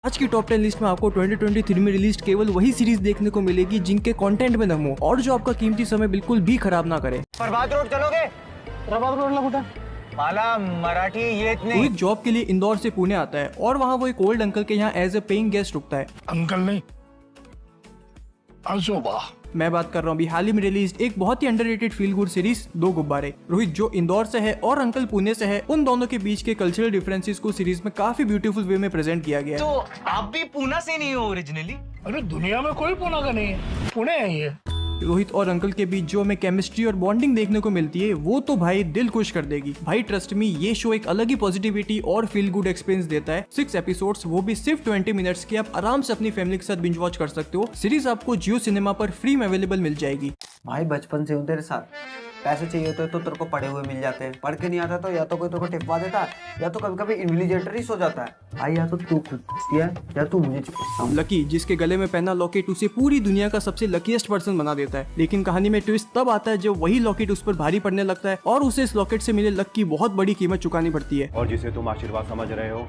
आज की top 10 list में आपको 2023 में रिलीज केवल वही सीरीज देखने को मिलेगी जिनके कंटेंट में दम हो और जो आपका कीमती समय बिल्कुल भी खराब ना करे। प्रभात रोड चलोगे? प्रभात रोड कुठं? मला मराठी येत वो नहीं। एक जॉब के लिए इंदौर से पुणे आता है और वहाँ वो एक ओल्ड अंकल के यहाँ एज ए पेइंग गेस्ट रुकता है। अंकल नहीं, आजोबा। मैं बात कर रहा हूँ अभी हाल ही में रिलीज एक बहुत ही अंडररेटेड फील गुड सीरीज दो गुब्बारे। रोहित जो इंदौर से है और अंकल पुणे से है, उन दोनों के बीच के कल्चरल डिफरेंसेस को सीरीज में काफी ब्यूटीफुल वे में प्रेजेंट किया गया है। तो आप भी पूना से नहीं हो ओरिजिनली? अरे दुनिया में कोई पुणे का नहीं है, पुणे है ये। रोहित और अंकल के बीच जो हमें केमिस्ट्री और बॉन्डिंग देखने को मिलती है वो तो भाई दिल खुश कर देगी। भाई ट्रस्ट मी, ये शो एक अलग ही पॉजिटिविटी और फील गुड एक्सपीरियंस देता है। 6 एपिसोड्स, वो भी सिर्फ 20 मिनट्स के, आप आराम से अपनी फैमिली के साथ बिंज वॉच कर सकते हो। सीरीज आपको जियो सिनेमा पर फ्री में अवेलेबल मिल जाएगी। भाई बचपन से हूँ तेरे साथ, पैसे चाहिए होते तो तेरे को पढ़े हुए मिल जाते हैं, पढ़ के नहीं आता तो या तो कोई तेरे को टिपवा देता है या तो कभी कभी इन्विजिलेटर ही सो जाता है। भाई या तो तू खुद या तू मुझे चिपकता। लकी जिसके गले में पहना लॉकेट उसे पूरी दुनिया का सबसे लकीएस्ट पर्सन बना देता है, लेकिन कहानी में ट्विस्ट तब आता है जब वही लॉकेट उस पर भारी पड़ने लगता है और उसे इस लॉकेट से मिले लक की बहुत बड़ी कीमत चुकानी पड़ती है। और जिसे तुम आशीर्वाद समझ रहे हो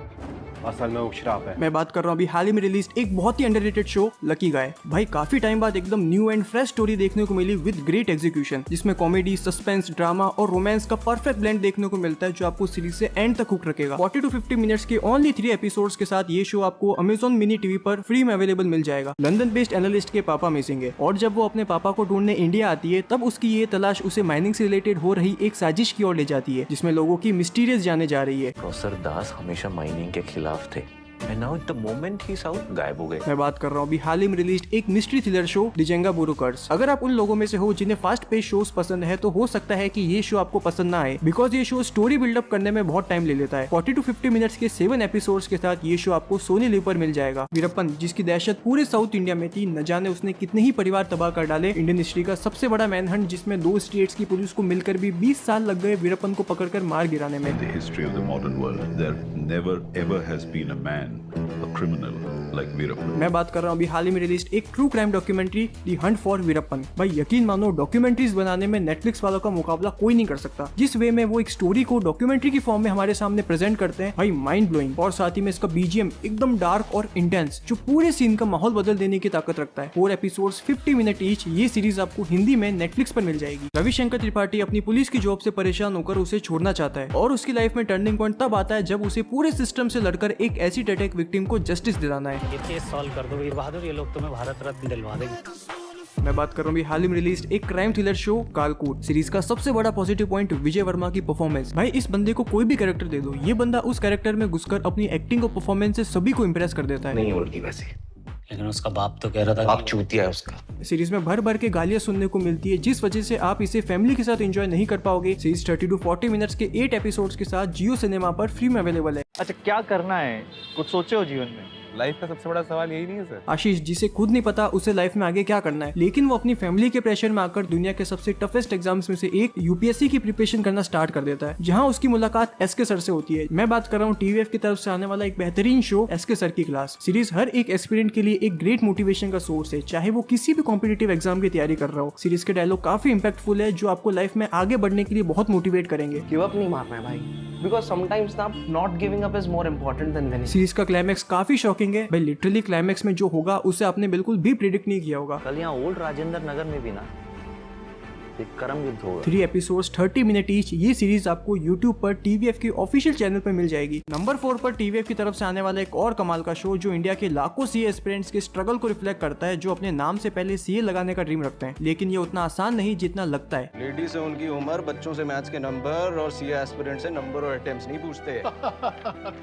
असल में वो श्राप है। मैं बात कर रहा हूँ अभी हाल ही में रिलीज एक बहुत ही अंडररेटेड शो लकी गाय। भाई काफी टाइम बाद एकदम न्यू एंड फ्रेश स्टोरी देखने को मिली विद ग्रेट एग्जीक्यूशन, जिसमें कॉमेडी, सस्पेंस, ड्रामा और रोमांस का परफेक्ट ब्लेंड देखने को मिलता है जो आपको सीरीज से एंड तक हुक रखेगा। 40 to 50 मिनट्स के ओनली 3 एपिसोड्स के साथ ये शो आपको Amazon मिनी टीवी पर फ्री में अवेलेबल मिल जाएगा। लंदन बेस्ड एनालिस्ट के पापा मिसिंग है और जब वो अपने पापा को ढूंढने इंडिया आती है तब उसकी ये तलाश उसे माइनिंग से रिलेटेड हो रही एक साजिश की ओर ले जाती है जिसमें लोगों की मिस्टीरियस जाने जा रही है। प्रोफेसर दास हमेशा माइनिंग के खिलाफ थे। And now the moment he's out, गायब हो गए। मैं बात कर रहा हूँ अभी हाल ही में रिलीज एक मिस्ट्री थ्रिलर शो डिजेंगा बुरुकर्स। अगर आप उन लोगों में से हो जिन्हें फास्ट पेस शोज पसंद है तो हो सकता है कि ये शो आपको पसंद ना आए, बिकॉज ये शो स्टोरी बिल्डअप करने में बहुत टाइम ले लेता है। 40 to 50 मिनट्स के 7 एपिसोड्स के साथ ये शो आपको सोनी लिव पर मिल जाएगा। वीरप्पन जिसकी दहशत पूरे साउथ इंडिया में थी, न जाने उसने कितने ही परिवार तबाह कर डाले। इंडियन हिस्ट्री का सबसे बड़ा मैनहंट जिसमें 2 स्टेट्स की पुलिस को मिलकर भी 20 साल लग गए वीरप्पन को पकड़कर मार गिराने में। The history of the modern world, there never ever has been a man, a criminal like Veerappan. मैं बात कर रहा हूँ अभी हाल ही में रिलीज एक true crime documentary the Hunt for Veerappan. भाई यकीन मानो डॉक्यूमेंट्रीज बनाने में नेटफ्लिक्स वालों का मुकाबला कोई नहीं कर सकता। जिस वे में वो एक स्टोरी को डॉक्यूमेंट्री की फॉर्म में हमारे सामने प्रेजेंट करते हैं, भाई माइंड ब्लोइंग। और साथ ही में इसका बीजीएम एकदम डार्क और इंटेंस जो पूरे सीन का माहौल बदल देने की ताकत रखता है। 4 एपिसोड्स 50 मिनट ईच, ये सीरीज आपको हिंदी में नेटफ्लिक्स पर मिल जाएगी। रविशंकर त्रिपाठी अपनी पुलिस की जॉब से परेशान होकर उसे छोड़ना चाहता है और उसकी लाइफ में टर्निंग पॉइंट तब आता है जब उसे पूरे सिस्टम से लड़कर एक एसिड अटैक विक्टिम को जस्टिस दिलाना है। ये केस सॉल्व कर दो वीर बहादुर, ये लोग तुम्हें भारत रत्न दिलवा देंगे। मैं बात कर रहा हूँ हाल ही में रिलीज एक क्राइम थ्रिलर शो कालकूट। सीरीज का सबसे बड़ा पॉजिटिव पॉइंट विजय वर्मा की परफॉर्मेंस। भाई इस बंदे को कोई भी कैरेक्टर दे दो, ये बंदा उस कैरेक्टर में घुसकर अपनी एक्टिंग और परफॉर्मेंस से सभी को इम्प्रेस कर देता है। नहीं उल्टी वैसे, लेकिन उसका बाप तो कह रहा था बाप चूतिया है उसका। सीरीज में भर भर के गालियां सुनने को मिलती है जिस वजह से आप इसे फैमिली के साथ एंजॉय नहीं कर पाओगे। सीरीज 30 to 40 मिनट्स के 8 एपिसोड्स के साथ जियो सिनेमा पर फ्री में अवेलेबल है। अच्छा क्या करना है, कुछ सोचे हो जीवन में? लाइफ का सबसे बड़ा सवाल यही नहीं है सर? आशीष जिसे खुद नहीं पता उसे लाइफ में आगे क्या करना है, लेकिन वो अपनी फैमिली के प्रेशर में आकर दुनिया के सबसे टफेस्ट एग्जाम्स में से एक यूपीएससी की प्रिपरेशन करना स्टार्ट कर देता है, जहां उसकी मुलाकात एसके सर से होती है। मैं बात कर रहा हूँ टीवीएफ की तरफ से आने वाला एक बेहतरीन शो एसके सर की क्लास। सीरीज हर एक एस्पिरेंट के लिए एक ग्रेट मोटिवेशन का सोर्स है, चाहे वो किसी भी कॉम्पिटिटिव एग्जाम की तैयारी कर रहा हो। सीरीज के डायलॉग काफी इम्पैक्टफुल है जो आपको लाइफ में आगे बढ़ने के लिए बहुत मोटिवेट करेंगे। गिव अप नहीं मारना है भाई, बिकॉज समटाइम्स ना not giving up is more important then winning. Series का क्लाइमैक्स काफी शॉकिंग है भाई, लिटरली क्लाइमैक्स में जो होगा उसे आपने बिल्कुल भी प्रेडिक्ट नहीं किया होगा। कल यहाँ ओल्ड राजेंद्र नगर में भी ना एक कर्म युद्ध होगा। 3 एपिसोड्स 30 मिनट ईच, ये सीरीज आपको YouTube पर टीवीएफ के ऑफिशियल चैनल पर मिल जाएगी। नंबर 4 पर टीवीएफ की तरफ से आने वाला एक और कमाल का शो जो इंडिया के लाखों सीए एस्पिरेंट्स के स्ट्रगल को रिफ्लेक्ट करता है, जो अपने नाम से पहले सीए लगाने का ड्रीम रखते हैं, लेकिन ये उतना आसान नहीं जितना लगता है। लेडीज से उनकी उम्र, बच्चों से मैथ्स के नंबर और सीए एस्पिरेंट से नंबर और अटेम्प्ट्स नहीं पूछते।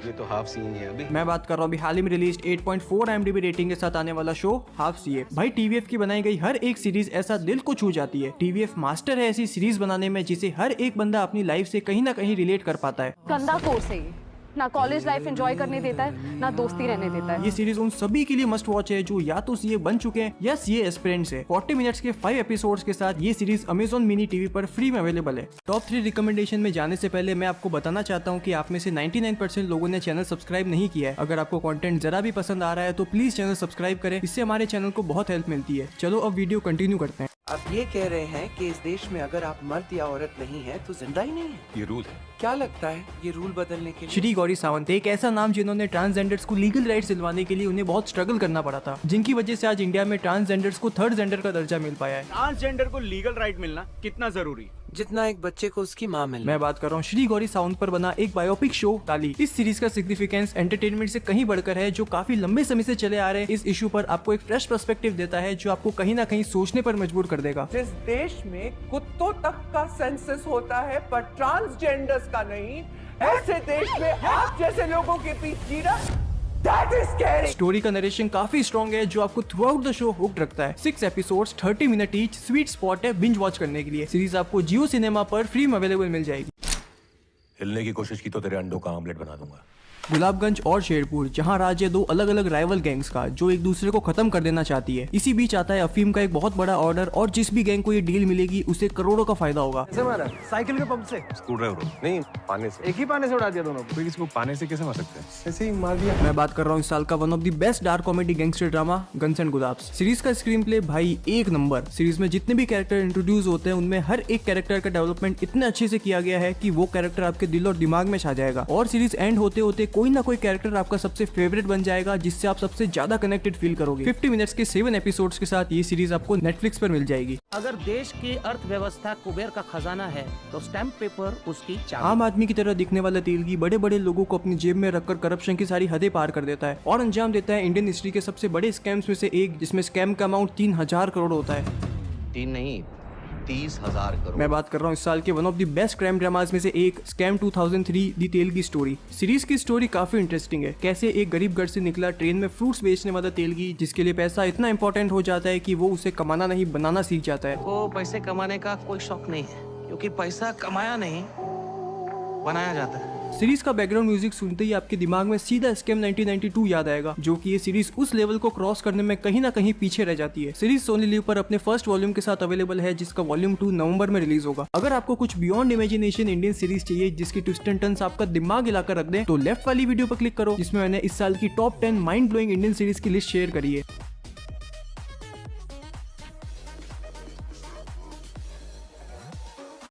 ये तो हाफ सीन है अभी। मैं बात कर रहा हूँ अभी हाल ही में रिलीज 8.4 IMDb रेटिंग के साथ आने वाला शो हाफ सीए। भाई टीवीएफ की बनाई गई हर एक सीरीज ऐसा दिल को छू जाती है। टीवीएफ मास्टर है ऐसी सीरीज बनाने में जिसे हर एक बंदा अपनी लाइफ से कहीं ना कहीं रिलेट कर पाता है। गंदा कोर्स है ये, ना कॉलेज लाइफ एंजॉय करने देता है ना दोस्ती रहने देता है। ये सीरीज उन सभी के लिए मस्ट वॉच है जो या तो सीए बन चुके हैं या सीए एस्पिरेंट्स है। 40 मिनट्स के 5 एपिसोड्स के साथ ये सीरीज Amazon मिनी टीवी पर फ्री में अवेलेबल है। टॉप 3 रिकमेंडेशन में जाने से पहले मैं आपको बताना चाहता हूँ कि आप में से 99% लोगों ने चैनल सब्सक्राइब नहीं किया है। अगर आपको कंटेंट जरा भी पसंद आ रहा है तो प्लीज चैनल सब्सक्राइब करें, इससे हमारे चैनल को बहुत हेल्प मिलती है। चलो अब वीडियो कंटिन्यू करते हैं। आप ये कह रहे हैं कि इस देश में अगर आप मर्द या औरत नहीं है तो जिंदा ही नहीं है? ये रूल है। क्या लगता है ये रूल बदलने के लिए? श्री गौरी सावंत एक ऐसा नाम जिन्होंने ट्रांसजेंडर्स को लीगल राइट्स दिलवाने के लिए उन्हें बहुत स्ट्रगल करना पड़ा था, जिनकी वजह से आज इंडिया में ट्रांसजेंडर्स को थर्ड जेंडर का दर्जा मिल पाया है। ट्रांसजेंडर को लीगल राइट मिलना कितना जरूरी? जितना एक बच्चे को उसकी माँ मिलना। मैं बात कर रहा हूँ श्री गौरी सावंत पर बना एक बायोपिक शो ताली। इस सीरीज का सिग्निफिकेंस एंटरटेनमेंट से कहीं बढ़कर है, जो काफी लंबे समय से चले आ रहे इस इशू पर आपको एक फ्रेश पर्सपेक्टिव देता है, जो आपको कहीं ना कहीं सोचने पर मजबूर कर देगा। जिस देश में कुत्तों तक का सेंसस होता है पर ट्रांसजेंडर्स का नहीं, ऐसे देश में आप जैसे लोगों के बीच जीना That is scary. स्टोरी का नरेशन काफी स्ट्रॉन्ग है, जो आपको through out the show hooked रखता है। 6 episodes 30 minute each sweet spot है बिंज वॉच करने के लिए। सीरीज आपको जियो सिनेमा पर फ्री में अवेलेबल मिल जाएगी। हिलने की कोशिश की तो तेरे अंडों का ऑमलेट बना दूंगा। गुलाबगंज और शेरपुर, जहां राज है दो अलग अलग राइवल गैंग्स का, जो एक दूसरे को खत्म कर देना चाहती है। इसी बीच आता है अफीम का एक बहुत बड़ा ऑर्डर, और जिस भी गैंग को ये डील मिलेगी उसे करोड़ों का फायदा होगा। साइकिल के पंप से, स्क्रू ड्राइवर नहीं, पानी से। एक ही पानी से उड़ा दिया दोनों को। कोई किसी को पानी से कैसे मार सकते हैं? ऐसे ही मार दिया। मैं बात कर रहा हूँ इस साल का one of the best dark comedy gangster drama guns and Gulaabs. Series का स्क्रीन प्ले भाई एक नंबर। सीरीज में जितने भी कैरेक्टर इंट्रोड्यूस होते हैं उनमें हर एक कैरेक्टर का डेवलपमेंट इतने अच्छे से किया गया है कि वो कैरेक्टर आपके दिल और दिमाग में छा जाएगा, और सीरीज एंड होते होते कोई ना कोई कैरेक्टर आपका सबसे फेवरेट बन जाएगा, जिससे आप सबसे ज्यादा कनेक्टेड फील करोगे। 50 मिनट्स के 7 एपिसोड्स के साथ ये सीरीज आपको नेटफ्लिक्स पर मिल जाएगी। अगर देश की अर्थव्यवस्था कुबेर का खजाना है तो स्टैम्प पेपर उसकी चाबी। आम आदमी की तरह दिखने वाला तेलगी बड़े बड़े लोगों को अपनी जेब में रखकर करप्शन की सारी हदें पार कर देता है, और अंजाम देता है इंडियन हिस्ट्री के सबसे बड़े स्कैम्स में से एक, जिसमें स्कैम का अमाउंट 3000 करोड़ होता है। 3 नहीं 30,000 करोड़। मैं बात कर रहा हूँ इस साल के one of the best crime dramas में से एक, स्कैम 2003 दी तेलगी स्टोरी। सीरीज की स्टोरी काफी इंटरेस्टिंग है। कैसे एक गरीब घर से निकला ट्रेन में फ्रूट्स बेचने वाला तेलगी, जिसके लिए पैसा इतना इंपॉर्टेंट हो जाता है कि वो उसे कमाना नहीं बनाना सीख जाता है। को पैसे कमाने का कोई शौक नहीं है, क्योंकि पैसा कमाया नहीं बनाया जाता है। सीरीज का बैकग्राउंड म्यूजिक सुनते ही आपके दिमाग में सीधा स्कैम 1992 याद आएगा, जो कि ये सीरीज उस लेवल को क्रॉस करने में कहीं ना कहीं पीछे रह जाती है। सीरीज सोनी लिव पर अपने फर्स्ट वॉल्यूम के साथ अवेलेबल है, जिसका वॉल्यूम 2 नवंबर में रिलीज होगा। अगर आपको कुछ बियॉन्ड इमेजिनेशन इंडियन सीरीज चाहिए जिसकी ट्विस्ट एंड टर्न्स आपका दिमाग हिलाकर रख दे, तो लेफ्ट वाली वीडियो पर क्लिक करो, जिसमें मैंने इस साल की top 10 mind blowing Indian series की लिस्ट शेयर करी है।